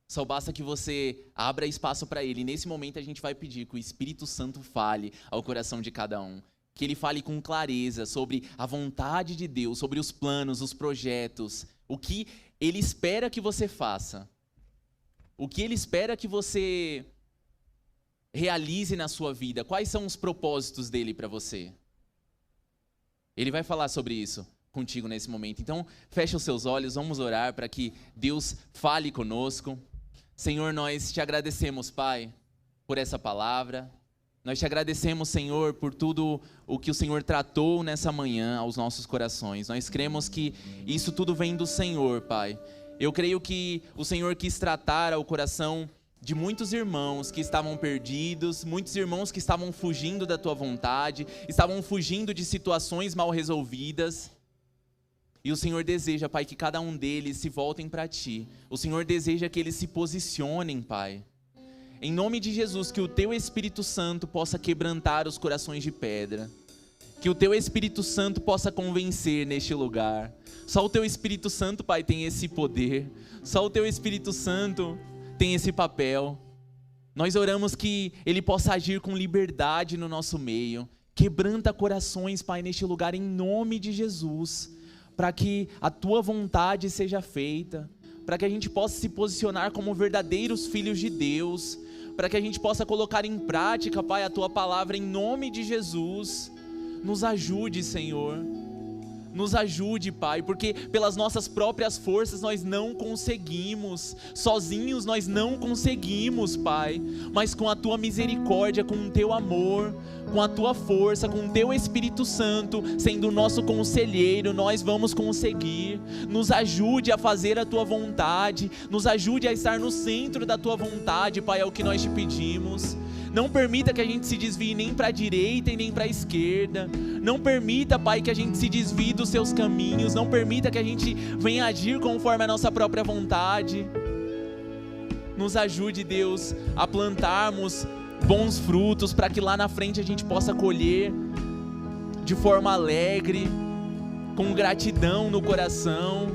Só basta que você abra espaço para Ele. E nesse momento a gente vai pedir que o Espírito Santo fale ao coração de cada um. Que Ele fale com clareza sobre a vontade de Deus, sobre os planos, os projetos, o que Ele espera que você faça, o que Ele espera que você realize na sua vida, quais são os propósitos dEle para você. Ele vai falar sobre isso contigo nesse momento. Então, fecha os seus olhos, vamos orar para que Deus fale conosco. Senhor, nós te agradecemos, Pai, por essa palavra. Nós te agradecemos, Senhor, por tudo o que o Senhor tratou nessa manhã aos nossos corações. Nós cremos que isso tudo vem do Senhor, Pai. Eu creio que o Senhor quis tratar ao coração de muitos irmãos que estavam perdidos, muitos irmãos que estavam fugindo da tua vontade, estavam fugindo de situações mal resolvidas. E o Senhor deseja, Pai, que cada um deles se voltem para Ti. O Senhor deseja que eles se posicionem, Pai. Em nome de Jesus, que o Teu Espírito Santo possa quebrantar os corações de pedra. Que o Teu Espírito Santo possa convencer neste lugar. Só o Teu Espírito Santo, Pai, tem esse poder. Só o Teu Espírito Santo tem esse papel. Nós oramos que Ele possa agir com liberdade no nosso meio. Quebranta corações, Pai, neste lugar, em nome de Jesus. Para que a Tua vontade seja feita, para que a gente possa se posicionar como verdadeiros filhos de Deus, para que a gente possa colocar em prática, Pai, a Tua palavra em nome de Jesus. Nos ajude, Senhor, nos ajude, Pai, porque pelas nossas próprias forças nós não conseguimos, sozinhos nós não conseguimos, Pai, mas com a Tua misericórdia, com o Teu amor, com a Tua força, com o Teu Espírito Santo sendo o nosso conselheiro, nós vamos conseguir. Nos ajude a fazer a Tua vontade, nos ajude a estar no centro da Tua vontade, Pai, é o que nós te pedimos. Não permita que a gente se desvie nem para a direita e nem para a esquerda. Não permita, Pai, que a gente se desvie dos Seus caminhos. Não permita que a gente venha agir conforme a nossa própria vontade. Nos ajude, Deus, a plantarmos bons frutos para que lá na frente a gente possa colher de forma alegre, com gratidão no coração.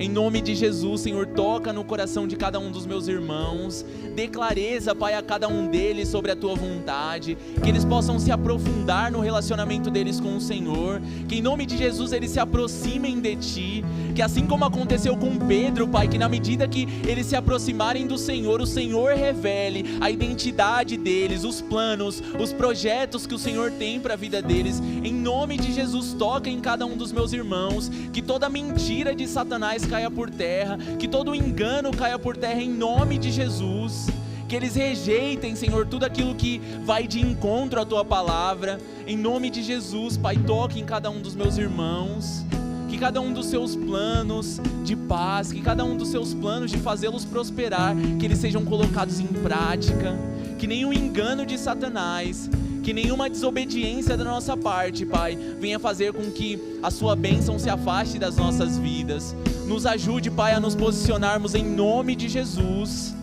Em nome de Jesus, Senhor, toca no coração de cada um dos meus irmãos. Dê clareza, Pai, a cada um deles sobre a Tua vontade. Que eles possam se aprofundar no relacionamento deles com o Senhor. Que em nome de Jesus eles se aproximem de Ti. Que assim como aconteceu com Pedro, Pai, que na medida que eles se aproximarem do Senhor, o Senhor revele a identidade deles, os planos, os projetos que o Senhor tem para a vida deles. Em nome de Jesus, toca em cada um dos meus irmãos. Que toda mentira de Satanás caia por terra, que todo engano caia por terra em nome de Jesus, que eles rejeitem, Senhor, tudo aquilo que vai de encontro à Tua palavra, em nome de Jesus, Pai, toque em cada um dos meus irmãos, que cada um dos Seus planos de paz, que cada um dos Seus planos de fazê-los prosperar, que eles sejam colocados em prática, que nenhum engano de Satanás, que nenhuma desobediência da nossa parte, Pai, venha fazer com que a sua bênção se afaste das nossas vidas. Nos ajude, Pai, a nos posicionarmos em nome de Jesus.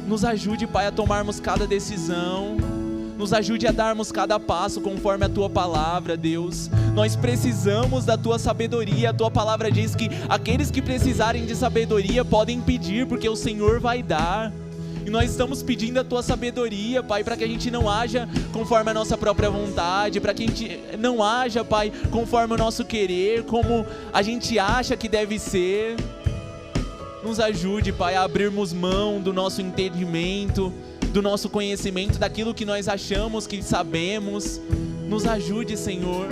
Nos ajude, Pai, a tomarmos cada decisão. Nos ajude a darmos cada passo conforme a Tua palavra, Deus. Nós precisamos da Tua sabedoria. A Tua palavra diz que aqueles que precisarem de sabedoria podem pedir, porque o Senhor vai dar. E nós estamos pedindo a Tua sabedoria, Pai, para que a gente não haja conforme a nossa própria vontade, para que a gente não haja, Pai, conforme o nosso querer, como a gente acha que deve ser. Nos ajude, Pai, a abrirmos mão do nosso entendimento, do nosso conhecimento, daquilo que nós achamos que sabemos. Nos ajude, Senhor,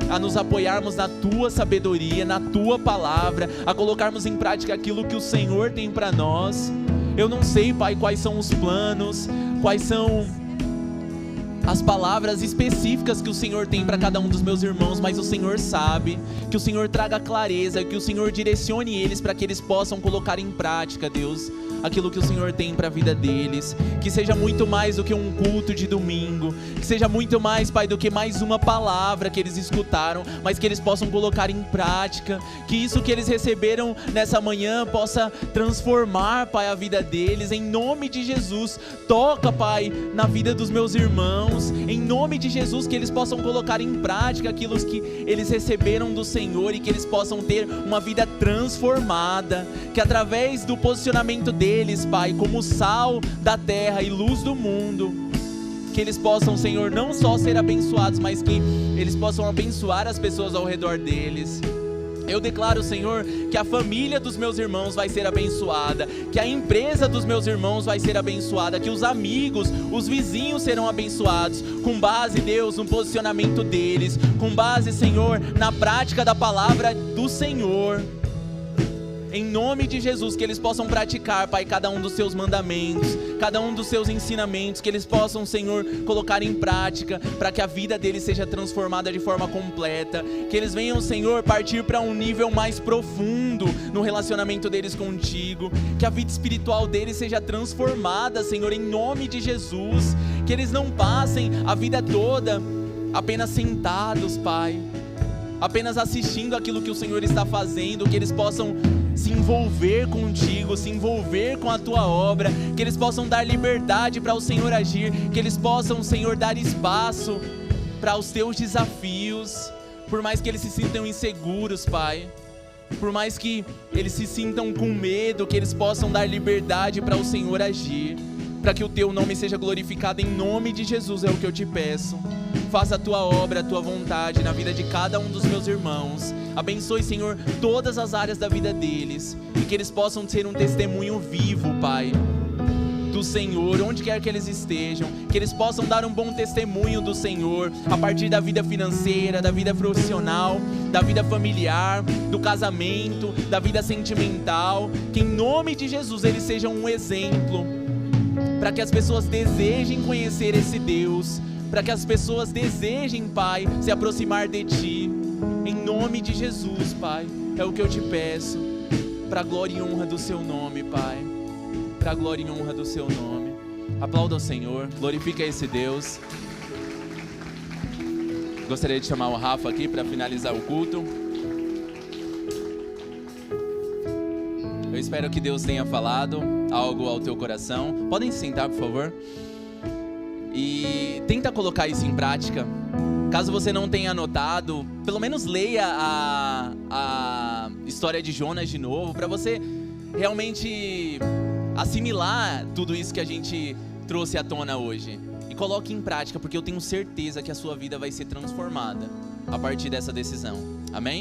a nos apoiarmos na Tua sabedoria, na Tua palavra, a colocarmos em prática aquilo que o Senhor tem para nós. Eu não sei, Pai, quais são os planos, quais são as palavras específicas que o Senhor tem para cada um dos meus irmãos, mas o Senhor sabe. Que o Senhor traga clareza, que o Senhor direcione eles para que eles possam colocar em prática, Deus, aquilo que o Senhor tem para a vida deles. Que seja muito mais do que um culto de domingo, que seja muito mais, Pai, do que mais uma palavra que eles escutaram, mas que eles possam colocar em prática, que isso que eles receberam nessa manhã possa transformar, Pai, a vida deles. Em nome de Jesus, toca, Pai, na vida dos meus irmãos. Em nome de Jesus, que eles possam colocar em prática aquilo que eles receberam do Senhor e que eles possam ter uma vida transformada, que através do posicionamento deles, Pai, como sal da terra e luz do mundo, que eles possam, Senhor, não só ser abençoados, mas que eles possam abençoar as pessoas ao redor deles. Eu declaro, Senhor, que a família dos meus irmãos vai ser abençoada, que a empresa dos meus irmãos vai ser abençoada, que os amigos, os vizinhos serão abençoados, com base, Deus, no posicionamento deles, com base, Senhor, na prática da palavra do Senhor. Em nome de Jesus, que eles possam praticar, Pai, cada um dos Seus mandamentos, cada um dos Seus ensinamentos, que eles possam, Senhor, colocar em prática, para que a vida deles seja transformada de forma completa, que eles venham, Senhor, partir para um nível mais profundo no relacionamento deles contigo, que a vida espiritual deles seja transformada, Senhor, em nome de Jesus, que eles não passem a vida toda apenas sentados, Pai, apenas assistindo aquilo que o Senhor está fazendo, que eles possam se envolver contigo, se envolver com a Tua obra, que eles possam dar liberdade para o Senhor agir, que eles possam, Senhor, dar espaço para os Teus desafios, por mais que eles se sintam inseguros, Pai, por mais que eles se sintam com medo, que eles possam dar liberdade para o Senhor agir, para que o Teu nome seja glorificado. Em nome de Jesus é o que eu te peço. Faça a Tua obra, a Tua vontade na vida de cada um dos meus irmãos. Abençoe, Senhor, todas as áreas da vida deles, e que eles possam ser um testemunho vivo, Pai, do Senhor, onde quer que eles estejam, que eles possam dar um bom testemunho do Senhor, a partir da vida financeira, da vida profissional, da vida familiar, do casamento, da vida sentimental, que em nome de Jesus eles sejam um exemplo, para que as pessoas desejem conhecer esse Deus, para que as pessoas desejem, Pai, se aproximar de Ti. Em nome de Jesus, Pai, é o que eu te peço, para a glória e honra do Seu nome, Pai, para a glória e honra do Seu nome. Aplauda o Senhor, glorifica esse Deus. Gostaria de chamar o Rafa aqui para finalizar o culto. Eu espero que Deus tenha falado algo ao teu coração. Podem se sentar, por favor. E tenta colocar isso em prática. Caso você não tenha anotado, pelo menos leia a história de Jonas de novo, para você realmente assimilar tudo isso que a gente trouxe à tona hoje. E coloque em prática, porque eu tenho certeza que a sua vida vai ser transformada a partir dessa decisão. Amém?